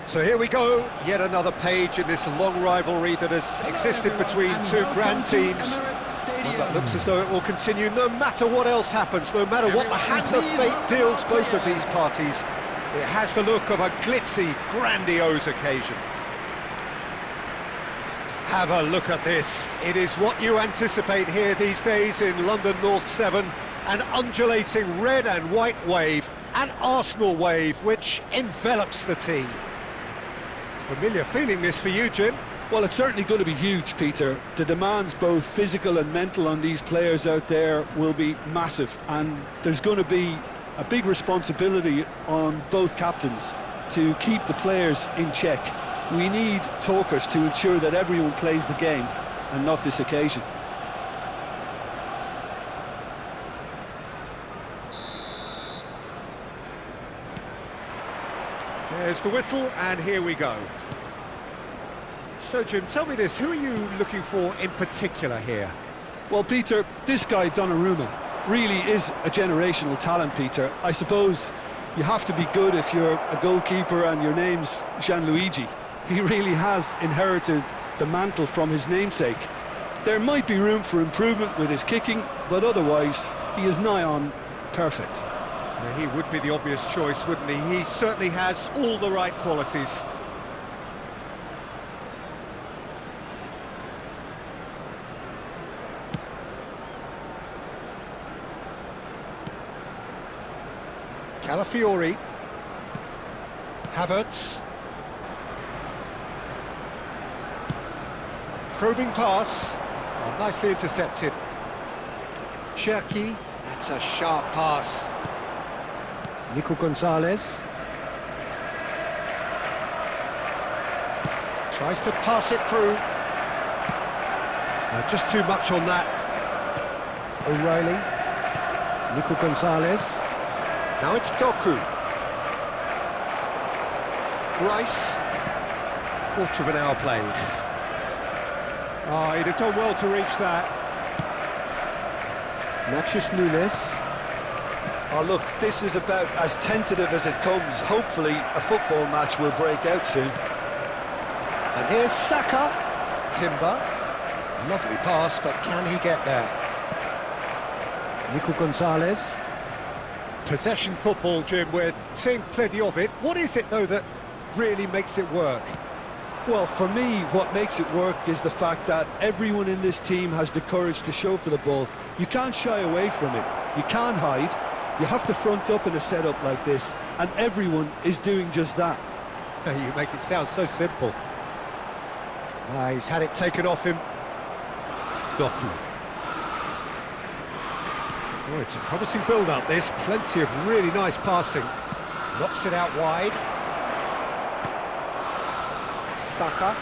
So here we go, yet another page in this long rivalry that has existed between two grand teams. One that looks as though it will continue no matter what else happens, no matter what the hand of fate deals both of these parties. It has the look of a glitzy, grandiose occasion. Have a look at this. It is what you anticipate here these days in London North 7. An undulating red and white wave, an Arsenal wave which envelops the team. Familiar feeling this for you, Jim? Well, it's certainly going to be huge, Peter. The demands, both physical and mental, on these players out there will be massive, and there's going to be a big responsibility on both captains to keep the players in check. We need talkers to ensure that everyone plays the game, and not this occasion. There's the whistle, and here we go. So, Jim, tell me this, who are you looking for in particular here? Well, Peter, this guy, Donnarumma, really is a generational talent, Peter. I suppose you have to be good if you're a goalkeeper and your name's Gianluigi. He really has inherited the mantle from his namesake. There might be room for improvement with his kicking, but otherwise, he is nigh on perfect. He would be the obvious choice, wouldn't he? He certainly has all the right qualities. Calafiori. Havertz. Probing pass. Oh, nicely intercepted. Cherki. That's a sharp pass. Nico Gonzalez. Tries to pass it through. Just too much on that. O'Reilly. Nico Gonzalez. Now it's Doku. Rice. Quarter of an hour played. Oh, he'd have done well to reach that. Nachos Nunes. Oh, look, this is about as tentative as it comes. Hopefully, a football match will break out soon. And here's Saka. Timber. Lovely pass, but can he get there? Nico Gonzalez. Possession football, Jim, we're seeing plenty of it. What is it, though, that really makes it work? Well, for me, what makes it work is the fact that everyone in this team has the courage to show for the ball. You can't shy away from it. You can't hide. You have to front up in a setup like this, and everyone is doing just that. You make it sound so simple. He's had it taken off him. Doku. Oh, it's a promising build-up, this. Plenty of really nice passing. Knocks it out wide. Saka.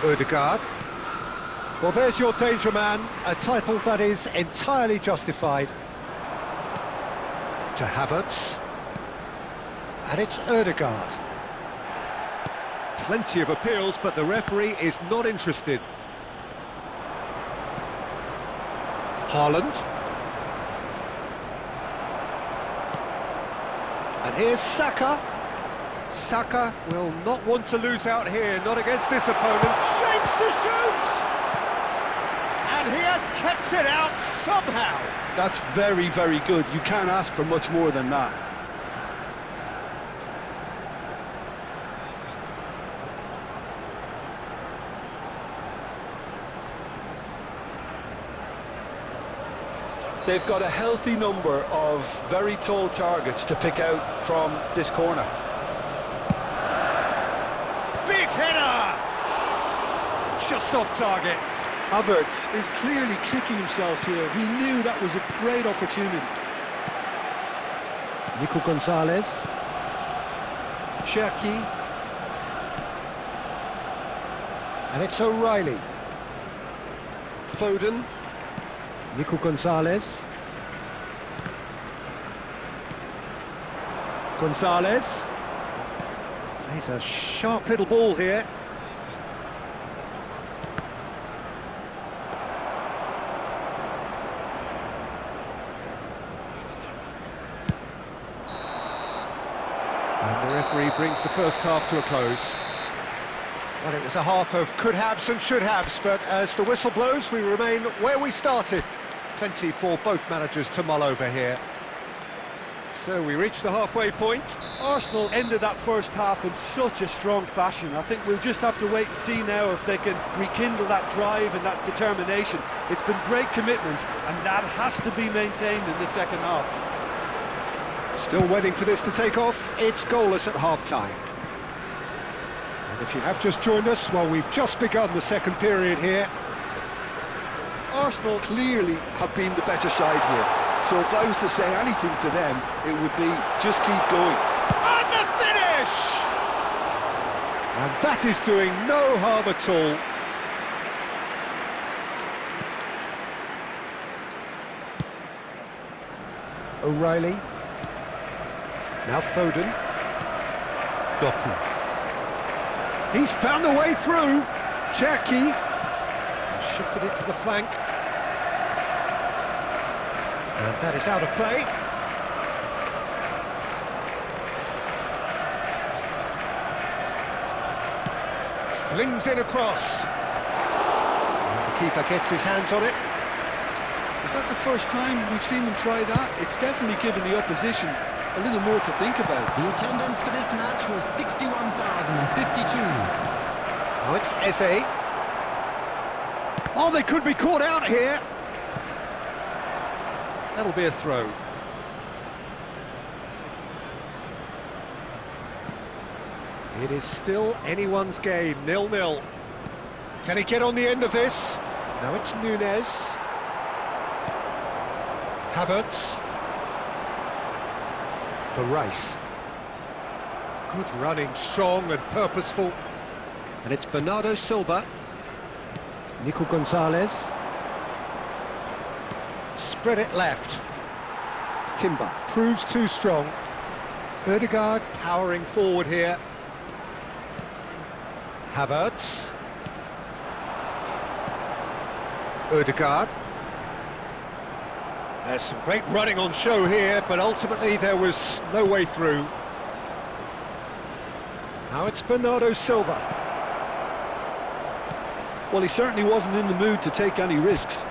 Ødegaard. Well, there's your danger man, a title that is entirely justified. To Havertz. And it's Ødegaard. Plenty of appeals, but the referee is not interested. Haaland. And here's Saka. Saka will not want to lose out here, not against this opponent. Shapes to shoot! And he has kept it out somehow. That's very, very good. You can't ask for much more than that. They've got a healthy number of very tall targets to pick out from this corner. Big header! Just off target. Havertz is clearly kicking himself here. He knew that was a great opportunity. Nico Gonzalez. Cherki. And it's O'Reilly. Foden. Nico Gonzalez. Gonzalez. Plays a sharp little ball here. And the referee brings the first half to a close. Well, it was a half of could-haves and should-haves, but as the whistle blows, we remain where we started. Plenty for both managers to mull over here. So we reach the halfway point. Arsenal ended that first half in such a strong fashion. I think we'll just have to wait and see now if they can rekindle that drive and that determination. It's been great commitment, and that has to be maintained in the second half. Still waiting for this to take off. It's goalless at half-time. And if you have just joined us, well, we've just begun the second period here. Arsenal clearly have been the better side here. So if I was to say anything to them, it would be just keep going. And the finish! And that is doing no harm at all. O'Reilly. Now Foden. Doku. He's found a way through. Cherki. Shifted it to the flank. And that is out of play. Flings in across. And the keeper gets his hands on it. Is that the first time we've seen them try that? It's definitely given the opposition a little more to think about. The attendance for this match was 61,052. Now it's Eze. Oh, they could be caught out here. That'll be a throw. It is still anyone's game, 0-0. Can he get on the end of this? Now it's Nunez. Havertz. For Rice. Good running, strong and purposeful. And it's Bernardo Silva. Nico Gonzalez. Spread it left. Timber proves too strong. Ødegaard powering forward here. Havertz. Ødegaard. There's some great running on show here, but ultimately there was no way through. Now it's Bernardo Silva. Well, he certainly wasn't in the mood to take any risks.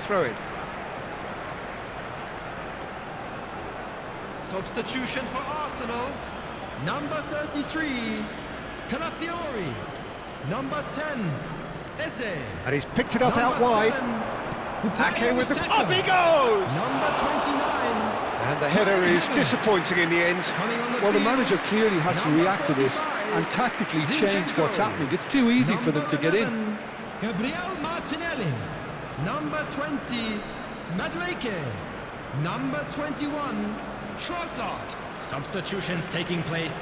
Throw in. Substitution for Arsenal. Number 33, Calafiori. Number 10, Eze. And he's picked it up out wide. Ake with the... Up he goes! Number 29. And the header is disappointing in the end. Well, the manager clearly has to react to this and tactically change what's happening. It's too easy for them to get in. Gabriel Martinelli. Number 20, Madueke. Number 21, Trossard. Substitutions taking place.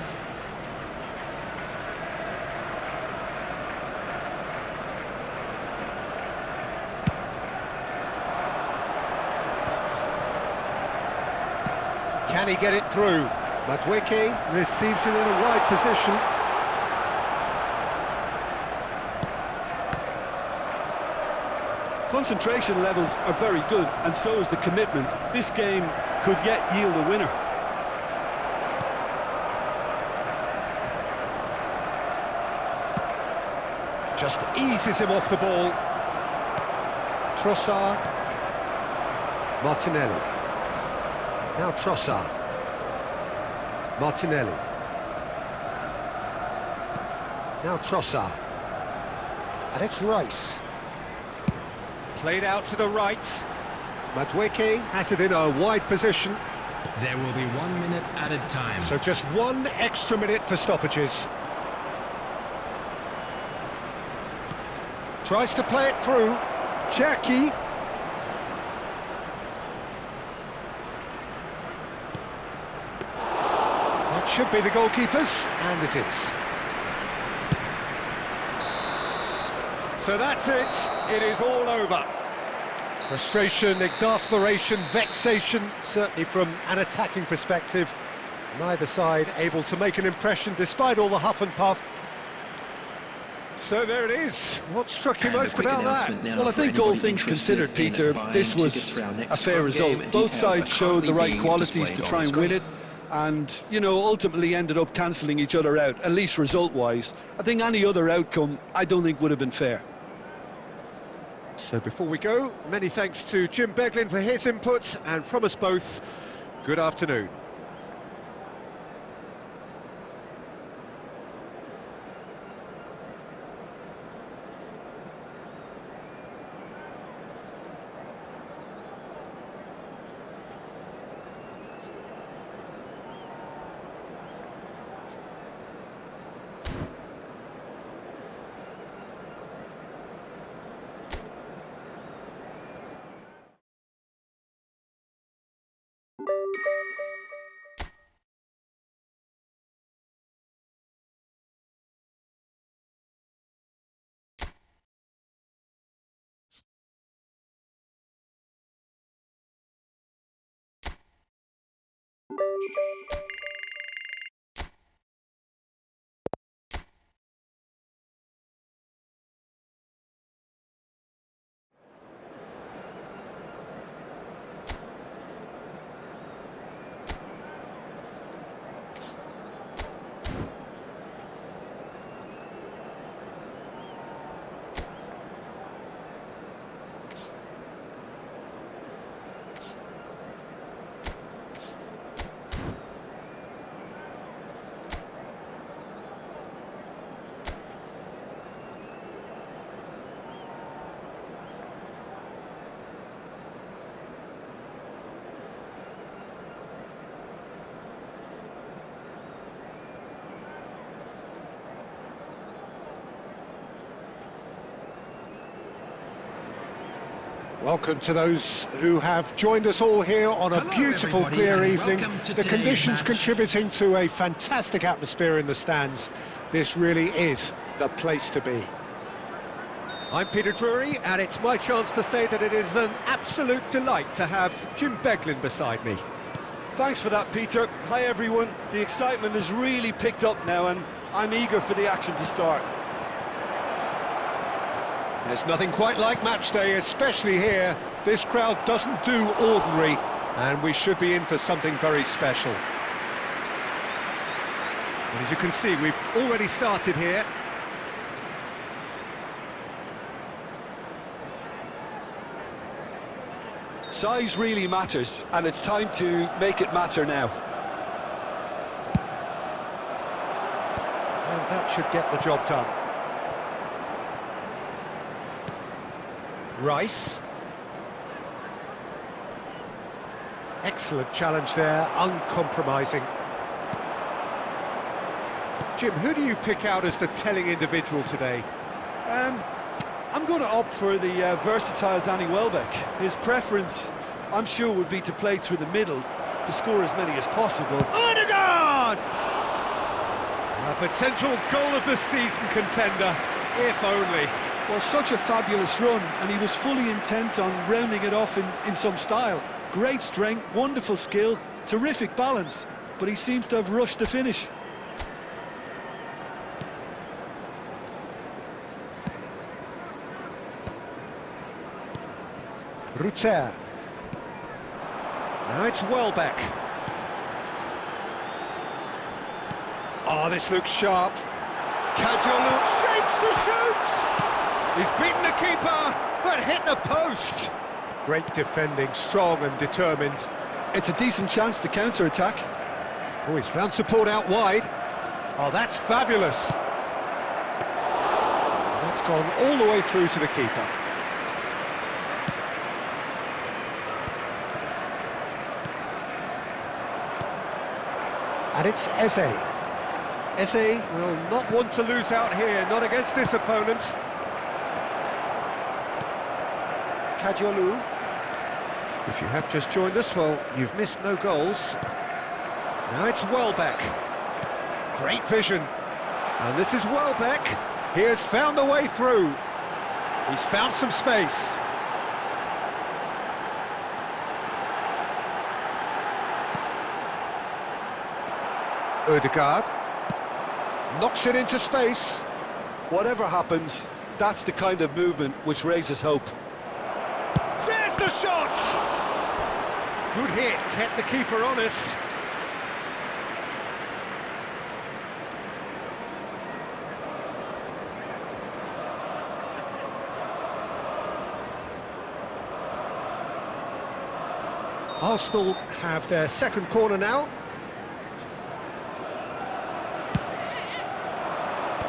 Can he get it through? Madueke receives it in a wide position. Concentration levels are very good, and so is the commitment. This game could yet yield a winner. Just eases him off the ball. Trossard. Martinelli. Now Trossard. Martinelli. Now Trossard. And it's Rice. Played out to the right. Madueke has it in a wide position. There will be 1 minute added time. So just 1 extra minute for stoppages. Tries to play it through. Jackie. That should be the goalkeeper's, and it is. So that's it. It is all over. Frustration, exasperation, vexation, certainly from an attacking perspective. Neither side able to make an impression despite all the huff and puff. So there it is. What struck you most about that? Well, I think all things considered, Peter, this was a fair result. Both sides showed the right qualities to try and win it, and, you know, ultimately ended up cancelling each other out, at least result-wise. I think any other outcome, I don't think would have been fair. So before we go, many thanks to Jim Beglin for his input, and from us both, good afternoon. Welcome to those who have joined us all here on a beautiful, clear evening. The conditions contributing to a fantastic atmosphere in the stands. This really is the place to be. I'm Peter Drury, and it's my chance to say that it is an absolute delight to have Jim Beglin beside me. Thanks for that, Peter. Hi, everyone. The excitement has really picked up now, and I'm eager for the action to start. There's nothing quite like match day, especially here. This crowd doesn't do ordinary, and we should be in for something very special. And as you can see, we've already started here. Size really matters, and it's time to make it matter now. And that should get the job done. Rice. Excellent challenge there, uncompromising. Jim, who do you pick out as the telling individual today? I'm going to opt for the versatile Danny Welbeck. His preference, I'm sure, would be to play through the middle to score as many as possible. Odegaard! A potential goal of the season contender, if only. Well, such a fabulous run, and he was fully intent on rounding it off in some style. Great strength, wonderful skill, terrific balance, but he seems to have rushed the finish. Ruter. Now it's Welbeck. Oh, this looks sharp. Kajolu shapes to shoot! He's beaten the keeper, but hit the post. Great defending, strong and determined. It's a decent chance to counter-attack. Oh, he's found support out wide. Oh, that's fabulous. That's gone all the way through to the keeper. And it's Eze. Eze will not want to lose out here, not against this opponent. Kajolu. If you have just joined us, well, you've missed no goals. Now it's Welbeck. Great vision. And this is Welbeck. He has found the way through. He's found some space. Ødegaard knocks it into space. Whatever happens, that's the kind of movement which raises hope. There's the shot! Good hit, kept the keeper honest. Arsenal have their second corner now.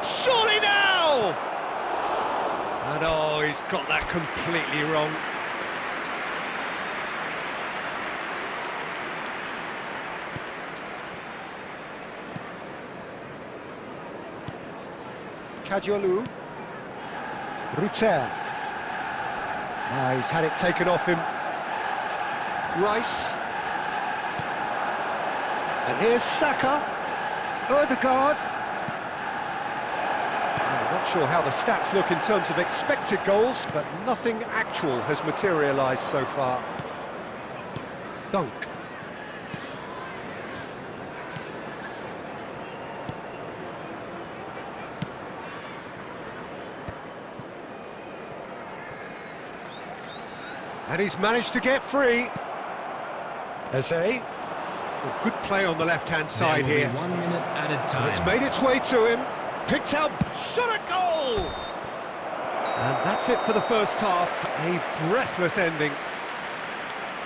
Surely now! And oh, he's got that completely wrong. Kajolu. Ruter. Now he's had it taken off him. Rice. And here's Saka. Ødegaard. I'm not sure how the stats look in terms of expected goals, but nothing actual has materialised so far. Dunk. And he's managed to get free. Eze. Well, good play on the left-hand side here. 1 minute added time. It's made its way to him. Picked out, shot a goal! And that's it for the first half. A breathless ending.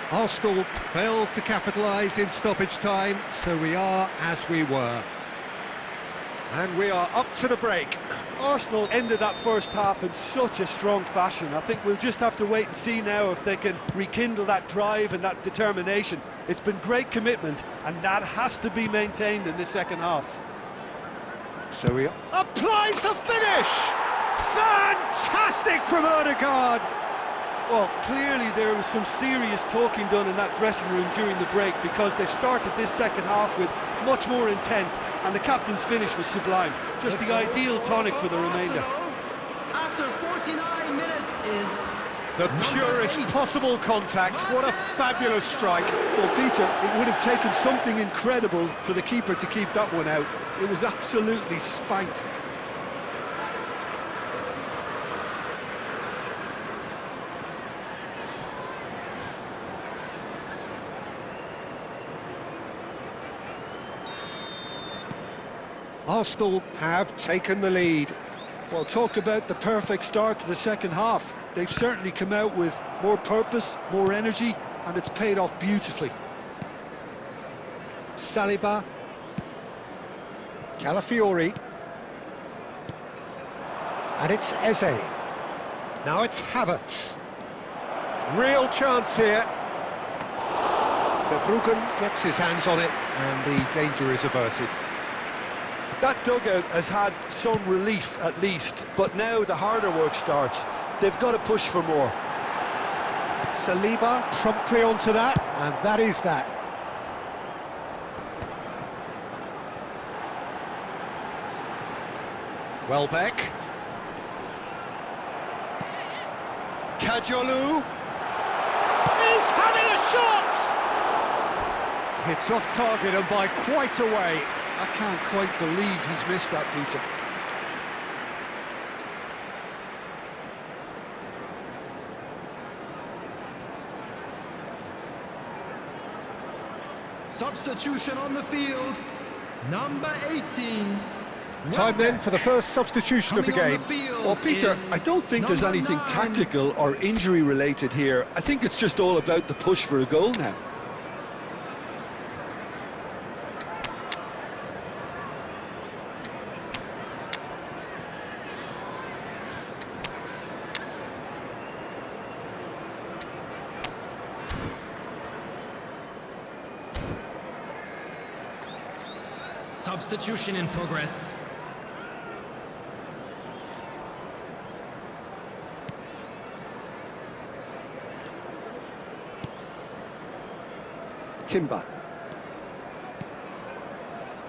Arsenal failed to capitalise in stoppage time, so we are as we were. And we are up to the break. Arsenal ended that first half in such a strong fashion. I think we'll just have to wait and see now if they can rekindle that drive and that determination. It's been great commitment, and that has to be maintained in the second half. So he applies the finish! Fantastic from Ødegaard! Well, clearly there was some serious talking done in that dressing room during the break, because they've started this second half with much more intent, and the captain's finish was sublime. Just the ideal tonic for the remainder. After 49 minutes is the purest possible contact. What a fabulous strike. Well, Peter, it would have taken something incredible for the keeper to keep that one out. It was absolutely spanked. Arsenal have taken the lead. Well, talk about the perfect start to the second half. They've certainly come out with more purpose, more energy, and it's paid off beautifully. Saliba. Calafiori. And it's Eze. Now it's Havertz. Real chance here. Verbruggen gets his hands on it, and the danger is averted. That dugout has had some relief at least, but now the harder work starts. They've got to push for more. Saliba promptly onto that, and that is that. Welbeck. Kajolu. He's having a shot! It's off target and by quite a way. I can't quite believe he's missed that, Peter. Substitution on the field, number 18. Time then for the first substitution of the game. Well, Peter, I don't think there's anything tactical or injury related here. I think it's just all about the push for a goal now. Substitution in progress. Timber.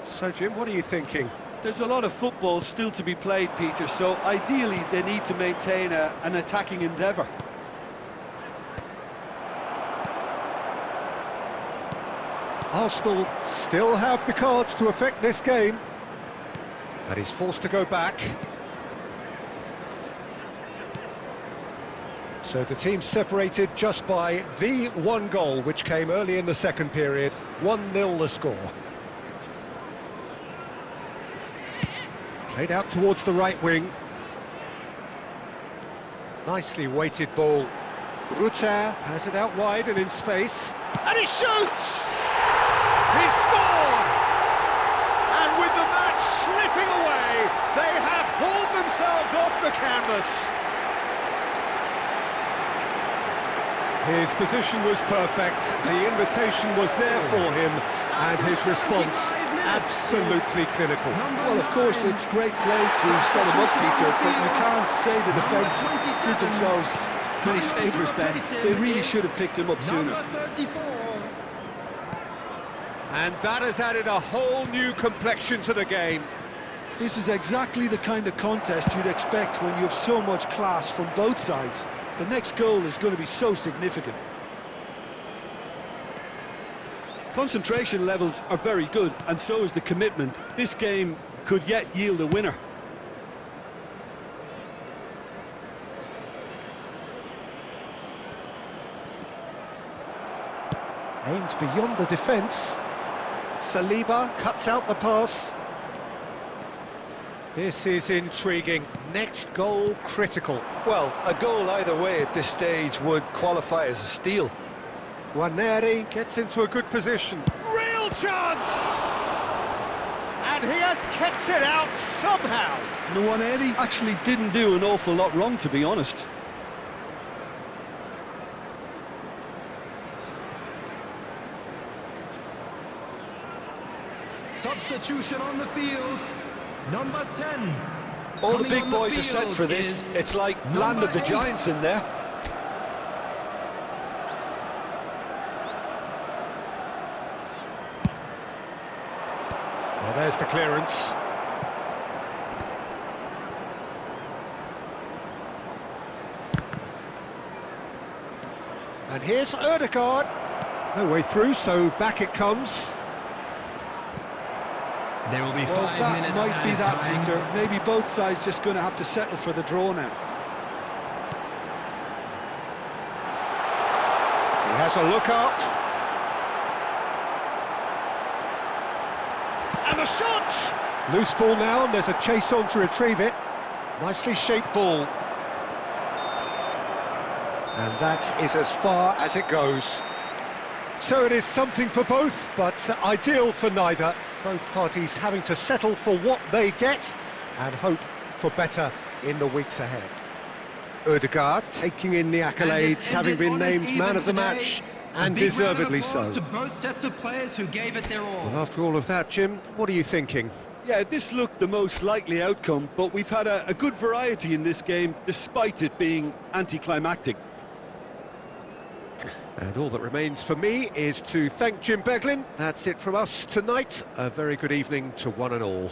So, Jim, what are you thinking? There's a lot of football still to be played, Peter, so ideally they need to maintain an attacking endeavour. Arsenal still have the cards to affect this game, but he's forced to go back. So the team's separated just by the one goal, which came early in the second period. 1-0 the score. Played out towards the right wing. Nicely weighted ball. Rutter has it out wide and in space. And he shoots! He scored! And with the match slipping away, they have hauled themselves off the canvas. His position was perfect, the invitation was there for him, and his response absolutely clinical. Well, of course, it's great play to set him up, Peter, but you can't say the defence did themselves many favours then. They really should have picked him up sooner. And that has added a whole new complexion to the game. This is exactly the kind of contest you'd expect when you have so much class from both sides. The next goal is going to be so significant. Concentration levels are very good, and so is the commitment. This game could yet yield a winner. Aimed beyond the defence. Saliba cuts out the pass. This is intriguing. Next goal critical. Well, a goal either way at this stage would qualify as a steal. Guarneri gets into a good position. Real chance! And he has kept it out somehow. Guarneri actually didn't do an awful lot wrong, to be honest. Substitution on the field, number 10. All the big boys are set for this. It's like land of the giants in there. Well, there's the clearance. And here's Ødegaard. No way through, so back it comes. There will be Well, 5 that minutes might be that, time. Peter. Maybe both sides just going to have to settle for the draw now. He has a look up. And the shot! Loose ball now, and there's a chase on to retrieve it. Nicely shaped ball. And that is as far as it goes. So it is something for both, but ideal for neither. Both parties having to settle for what they get and hope for better in the weeks ahead. Ødegaard taking in the accolades, having been named man of the match, and deservedly so. To both sets of players who gave it their all. Well, after all of that, Jim, what are you thinking? Yeah, this looked the most likely outcome, but we've had a good variety in this game, despite it being anticlimactic. And all that remains for me is to thank Jim Beglin. That's it from us tonight. A very good evening to one and all.